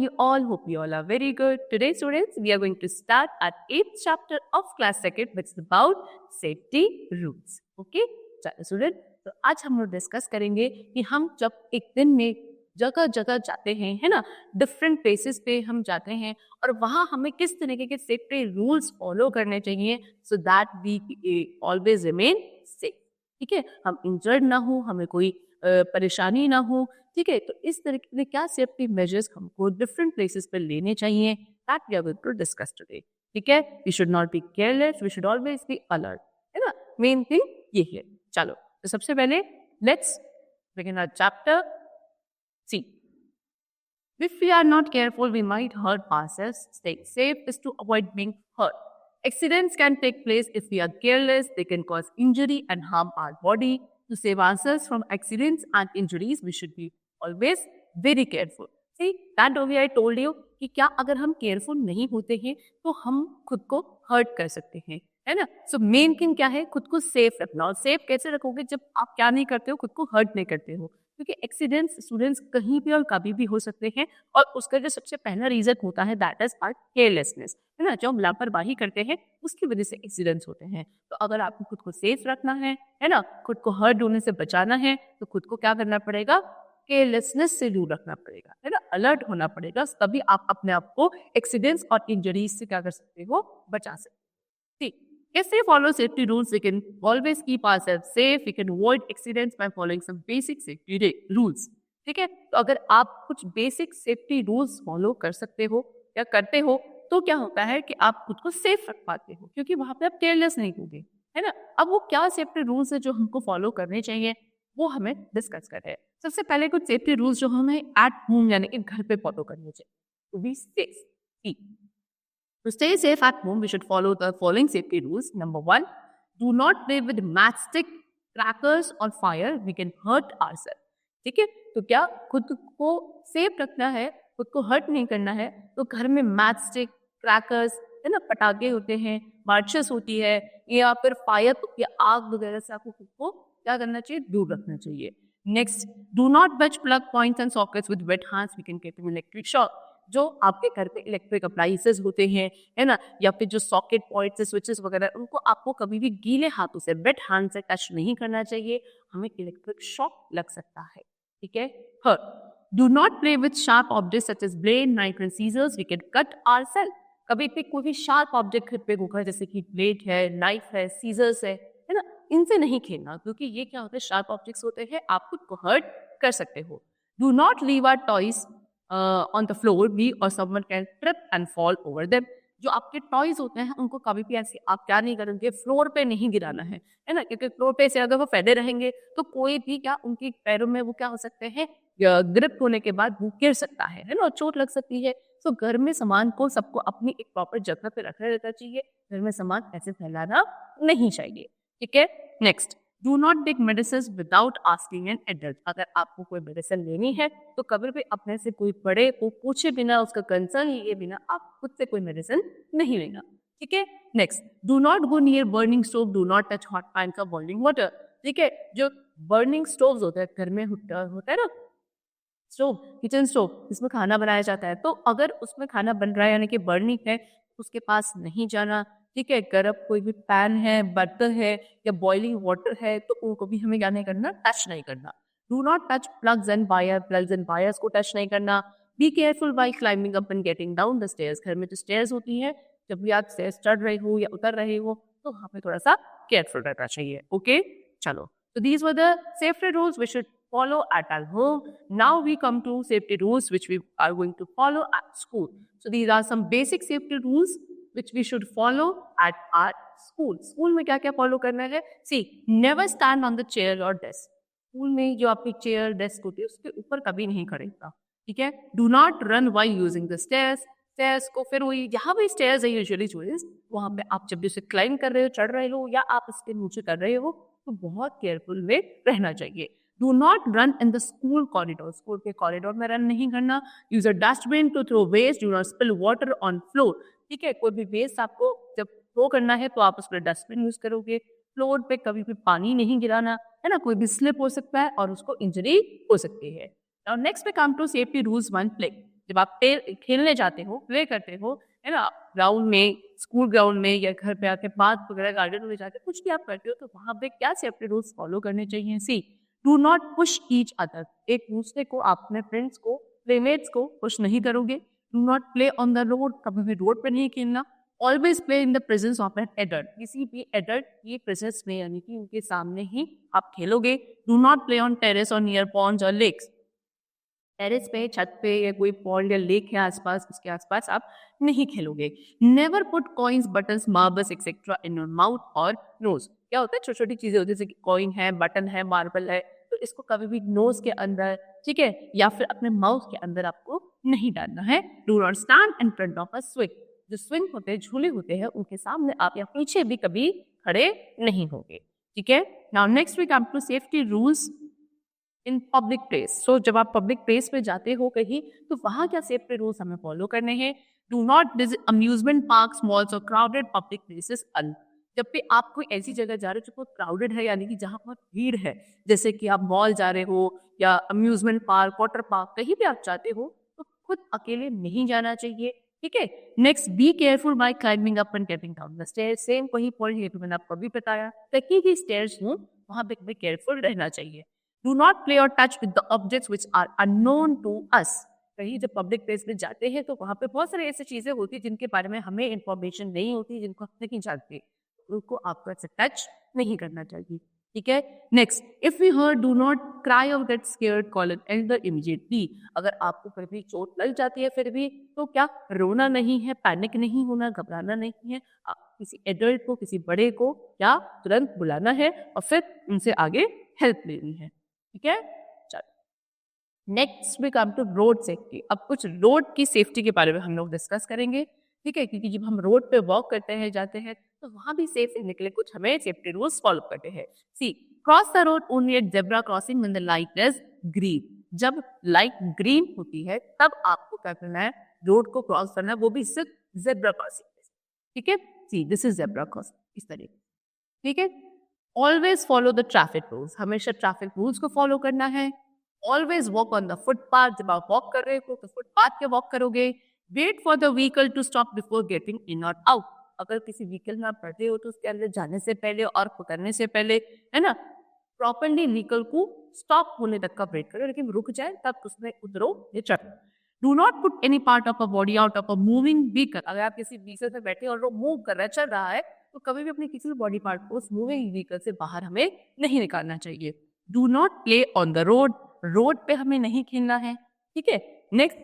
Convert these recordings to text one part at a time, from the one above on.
you all? Hope you all are very good. Today, students, we are going to start our 8th chapter of class 2nd, which is about safety rules. Okay? चलो student, तो आज हम लोग discuss करेंगे कि हम जब एक दिन में जगह जगह जाते हैं, है ना, डिफरेंट प्लेसेस पे हम जाते हैं और वहाँ हमें किस तरीके के सेफ्टी रूल्स फॉलो करने चाहिए so that we always remain safe. ठीक है, हम इंजर्ड ना हो, हमें कोई परेशानी ना हो. ठीक है, तो इस तरीके के क्या सेफ्टी मेजर्स हमको डिफरेंट प्लेसेस पर लेने चाहिए, that we are going to discuss today. ठीक है, we should not be careless, we should always be alert, है ना, मेन थिंग ये है. चलो, तो सबसे पहले let's begin our chapter. See, if we are not careful, we might hurt ourselves. Staying safe is to avoid being hurt. Accidents can take place if we are careless. They can cause injury and harm our body. To save ourselves from accidents and injuries, we should be always very careful. See, that way I told you कि क्या अगर हम careful नहीं होते हैं तो हम खुद को हर्ट कर सकते हैं, है ना. सो मेन थिंग क्या है, खुद को सेफ रखना. और सेफ कैसे रखोगे जब आप क्या नहीं करते हो, खुद को हर्ट नहीं करते हो. क्योंकि एक्सीडेंट्स स्टूडेंट्स कहीं भी और कभी भी हो सकते हैं और उसका जो सबसे पहला रीजन होता है दैट इज आवर केयरलेसनेस, है ना. जो हम लापरवाही करते हैं उसकी वजह से एक्सीडेंट्स होते हैं. तो अगर आपको खुद को सेफ रखना है ना, खुद को हर्ट होने से बचाना है, तो खुद को क्या करना पड़ेगा, केयरलेसनेस से दूर रखना पड़ेगा, है ना, अलर्ट होना पड़ेगा. तभी आप अपने आप को एक्सीडेंट्स और इंजरीज से क्या कर सकते हो, बचा सकते हो. ठीक, if we follow safety rules, we can always keep ourselves safe. We can avoid accidents by following some basic safety rules. ठीक है, तो अगर आप कुछ बेसिक सेफ्टी रूल्स फॉलो कर सकते हो या करते हो तो क्या होता है कि आप खुद को सेफ रख पाते हो, क्योंकि वहां पे आप केयरलेस नहीं होगे, है ना. अब वो क्या सेफ्टी रूल्स है जो हमको फॉलो करने चाहिए, वो हमें डिस्कस कर रहे हैं. सबसे पहले कुछ सेफ्टी रूल्स जो हमें एट होम यानी कि घर पे फॉलो करने चाहिए. We safe. To stay safe at home, we should follow the following safety rules. Number 1, do not play with matchstick, crackers or fire. We can hurt ourselves. ठीक है, तो क्या खुद को सेफ रखना है, खुद को हर्ट नहीं करना है, तो घर में मैचस्टिक, क्रैकर्स, है ना, पटाखे होते हैं, मार्चेस होती है या फिर फायर या आग वगैरह से आपको खुद को क्या करना चाहिए, दूर रखना चाहिए. Next, do not touch plug points and sockets with wet hands. We can get an electric shock. जो आपके घर पे इलेक्ट्रिक अप्लायंसेस होते हैं, है ना, या फिर जो सॉकेट पॉइंट्स है, स्विचेस वगैरह, उनको आपको कभी भी गीले हाथों से, वेट हैंड से टच नहीं करना चाहिए. हमें इलेक्ट्रिक शॉक लग सकता है. ठीक है. Hurt, do not play with sharp objects such as blade, knife and scissors. We can cut ourselves. कभी पे कोई भी शार्प ऑब्जेक्ट घर पे होगा, जैसे कि ब्लेड है, नाइफ है, सीजर्स है ना, इनसे नहीं खेलना, क्योंकि ये क्या होता है, शार्प ऑब्जेक्ट्स होते हैं, आप खुद को हर्ट कर सकते हो. Do not leave our toys on the floor. We or someone can trip and fall over them. जो आपके टॉयज होते हैं उनको कभी भी ऐसे आप क्या नहीं करेंगे, फ्लोर पे नहीं गिराना है ना, क्योंकि फ्लोर पे से अगर वो फैले रहेंगे तो कोई भी क्या उनके पैरों में वो क्या हो सकते हैं, ग्रिप होने के बाद वो गिर सकता है ना, चोट लग सकती है. तो घर में सामान को सबको अपनी एक प्रॉपर जगह पे रखा रहना चाहिए. घर में सामान ऐसे फैलाना नहीं चाहिए. ठीक है. Next, do not take medicine without asking an adult. अगर आपको कोई मेडिसिन लेनी है तो कभी भी अपने से कोई बड़े को पूछे बिना, उसका कंसर्न लिए बिना आप खुद से कोई मेडिसिन नहीं लेना. ठीक है. Next, do not go near burning stove. Do not touch hot pans और बॉइलिंग वाटर. ठीक है, जो बर्निंग स्टोव्स होते हैं घर में होता है ना, स्टोव, किचन स्टोव, जिसमें खाना बनाया जाता है, तो अगर उसमें खाना बन रहा है यानी कि बर्निंग है, उसके पास नहीं जाना. ठीक है. गर्म कोई भी पैन है, बर्तन है या बॉइलिंग वाटर है, तो उनको भी हमें क्या नहीं करना, टच नहीं करना. Do not touch plugs and wire. Plugs and wires को टच नहीं करना. Be careful while climbing up and getting down the stairs. घर में जो स्टेयर्स होती हैं, जब भी आप स्टेयर्स चढ़ रहे हो या उतर रहे हो तो हमें थोड़ा सा केयरफुल रहना चाहिए. ओके. चलो, तो these were the safety rules we should follow at our home. Now we come to safety rules which we are going to follow at school. So these are some basic safety rules which we should follow at our school. School में क्या क्या follow करना है? See, never stand on the chair or desk. School में जो आपकी chair, desk होती है उसके ऊपर कभी नहीं खड़े होना. ठीक है. Do not run while using the stairs. Stairs को फिर वही जहाँ भी stairs है usually students, वहाँ पे आप जब भी उसे climb कर रहे हो, चढ़ रहे हो या आप इसके नीचे कर रहे हो तो बहुत केयरफुल में रहना चाहिए. Do not run in the school corridor. School के कॉरिडोर में रन नहीं करना. Use a dustbin to throw waste. Do not spill water on floor. ठीक है, कोई भी वेस्ट आपको जब थ्रो करना है तो आप उस पर डस्टबिन यूज करोगे. फ्लोर पे कभी भी पानी नहीं गिराना, है ना, कोई भी स्लिप हो सकता है और उसको इंजरी हो सकती है. Now next we come to safety rules 1 play. जब आप खेलने जाते हो, प्ले करते हो, है ना, ग्राउंड में, स्कूल ग्राउंड में या घर पे आके पार्क वगैरह गार्डन में जाके कुछ भी आप करते हो तो वहाँ पे क्या सेफ्टी रूल्स फॉलो करने चाहिए? See, do not push each other. एक दूसरे को, आप अपने फ्रेंड्स को, प्लेमेट्स को पुश नहीं करोगे। Do not play on the road, कभी भी रोड पे नहीं खेलना। Always play in the presence of an adult, किसी भी एडल्ट की प्रेजेंस में, यानी कि उनके सामने ही आप खेलोगे। Do not play on terrace और नियर पॉन्ड्स और लेक्स। टेरेस पे, छत पे या कोई पॉन्ड या लेक है आसपास, उसके आसपास आप नहीं खेलोगे। Never put coins, buttons, marbles etcetera in your mouth और नोज। क्या होता है, छोटी छोटी चीजें होती है जैसे कि कॉइन है, बटन है, मार्बल है, तो इसको कभी भी नोज के अंदर, ठीक है, या फिर अपने माउथ के अंदर आपको नहीं डालना है। Do not stand in front of a swing. जो स्विंग होते हैं, झूले होते हैं, उनके सामने आप या पीछे भी कभी खड़े नहीं होंगे। ठीक है, now next we come to safety rules in public place. So जब आप पब्लिक प्लेस पे जाते हो कहीं, तो वहाँ क्या सेफ्टी रूल्स हमें फॉलो करने हैं? Do not visit amusement parks, malls और क्राउडेड पब्लिक प्लेसेस। जब भी आप कोई ऐसी जगह जा रहे हो जो बहुत क्राउडेड है, यानी कि जहाँ बहुत भीड़ है, जैसे कि आप मॉल जा रहे हो या अम्यूजमेंट पार्क, वाटर पार्क, कहीं भी आप जाते हो, तो खुद अकेले नहीं जाना चाहिए। ठीक है, next, be careful by climbing up and getting down the stairs. Same वही पॉइंट ये तो मैंने आपको अभी बताया, ताकि की स्टेयर्स हो वहाँ पे हमें केयरफुल रहना चाहिए। डू नॉट प्ले और touch with the objects which are unknown to us. कहीं जब पब्लिक प्लेस में जाते हैं तो वहां पे बहुत सारी ऐसी चीजें होती है जिनके बारे में हमें इंफॉर्मेशन नहीं होती, जिनको हम नहीं जानते, उनको आपको ऐसे टच नहीं करना चाहिए। ठीक है, next, if we heard, do not cry और get scared, call an elder immediately. अगर आपको फिर भी चोट लग जाती है फिर भी, तो क्या रोना नहीं है, पैनिक नहीं होना, घबराना नहीं है। किसी एडल्ट को, किसी बड़े को क्या तुरंत बुलाना है और फिर उनसे आगे हेल्प लेनी है। ठीक है, चलो next we come to road safety. अब कुछ रोड की सेफ्टी के बारे में हम लोग डिस्कस करेंगे। ठीक है, क्योंकि जब हम रोड पे वॉक करते हैं, जाते हैं, तो वहां भी सेफ रहने के लिए कुछ हमें सेफ्टी रूल्स फॉलो करते हैं। See, cross the road only at zebra crossing when the light is green. जब लाइट ग्रीन होती है तब आपको क्या करना है, रोड को क्रॉस करना है, वो भी सिर्फ जेब्रा क्रॉसिंग। ठीक है, see this is zebra crossing, इस तरीके। ठीक है, always follow the traffic rules, हमेशा ट्रैफिक रूल्स को फॉलो करना है। Always walk on the footpath, जब आप वॉक कर रहे हो तो फुटपाथ पे वॉक करोगे। Wait for the vehicle to stop before getting in और आउट। अगर किसी व्हीकल में आप बैठे हो तो उसके अंदर जाने से पहले और पकड़ने से पहले, है ना, प्रॉपरली व्हीकल को स्टॉप होने तक का वेट करो, लेकिन रुक जाए तब उसमें उतरो या चढ़ो। Do not put any part of a body out of a moving vehicle. अगर आप किसी व्हीकल में बैठे और वो मूव कर रहा है, चल रहा है, तो कभी भी अपने किसी भी बॉडी पार्ट को उस मूविंग व्हीकल से बाहर हमें नहीं निकालना चाहिए। Do not play on the road, road पे हमें नहीं खेलना है। ठीक है, next,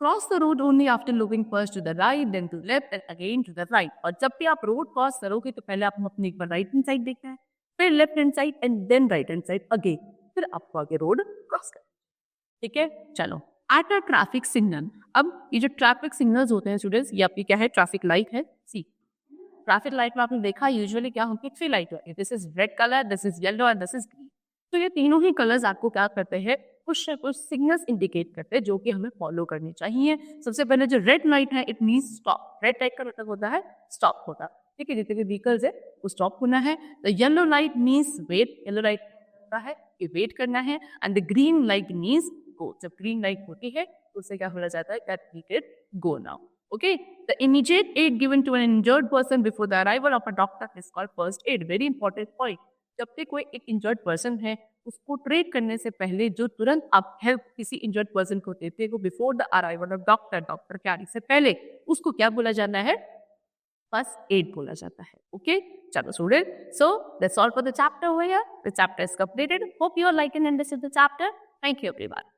cross the road only after looking first to the right, then to left and again to the right. और जब भी आप रोड क्रॉस करोगे तो पहले आपको अपनी एक बार राइट हैंड साइड देखना है, फिर left hand side and then right hand side again, फिर आपको आगे रोड क्रॉस करना। ठीक है, चलो, एट अ ट्रैफिक सिग्नल। अब ये जो ट्रैफिक सिग्नल्स होते हैं स्टूडेंट्स, ये आपकी क्या है, ट्रैफिक लाइट है। सी, ट्रैफिक लाइट में आपने देखा यूजुअली क्या होती है, 3 लाइट होती है, this is red colour, this is yellow and this is green. तो ये तीनों ही कलर्स आपको क्या करते हैं, कुछ सिग्नल्स इंडिकेट करते हैं जो कि हमें फॉलो करनी चाहिए। सबसे पहले जो रेड लाइट है, it means stop. Red light का मतलब होता है स्टॉप होता, ठीक है, जितने भी व्हीकल्स है वो स्टॉप होना है। The yellow light means wait, yellow light होता है कि वेट करना है, and the green light means go. जब ग्रीन लाइट होती है तो उससे क्या बोला जाता है, that we can go now. Okay, the immediate aid given to an injured person before the arrival of a doctor is called first aid. Very important point. जब भी कोई एक इंजर्ड पर्सन है, उसको ट्रीट करने से पहले जो तुरंत आप हेल्प किसी इंजर्ड पर्सन को देते हैं, वो before the arrival of doctor, doctor के आने से पहले, उसको क्या बोला जाना है, फर्स्ट एड बोला जाता है। ओके, चलो student, so that's all for the chapter over here. The chapter is completed. Hope you are like and understood the chapter. Thank you everyone.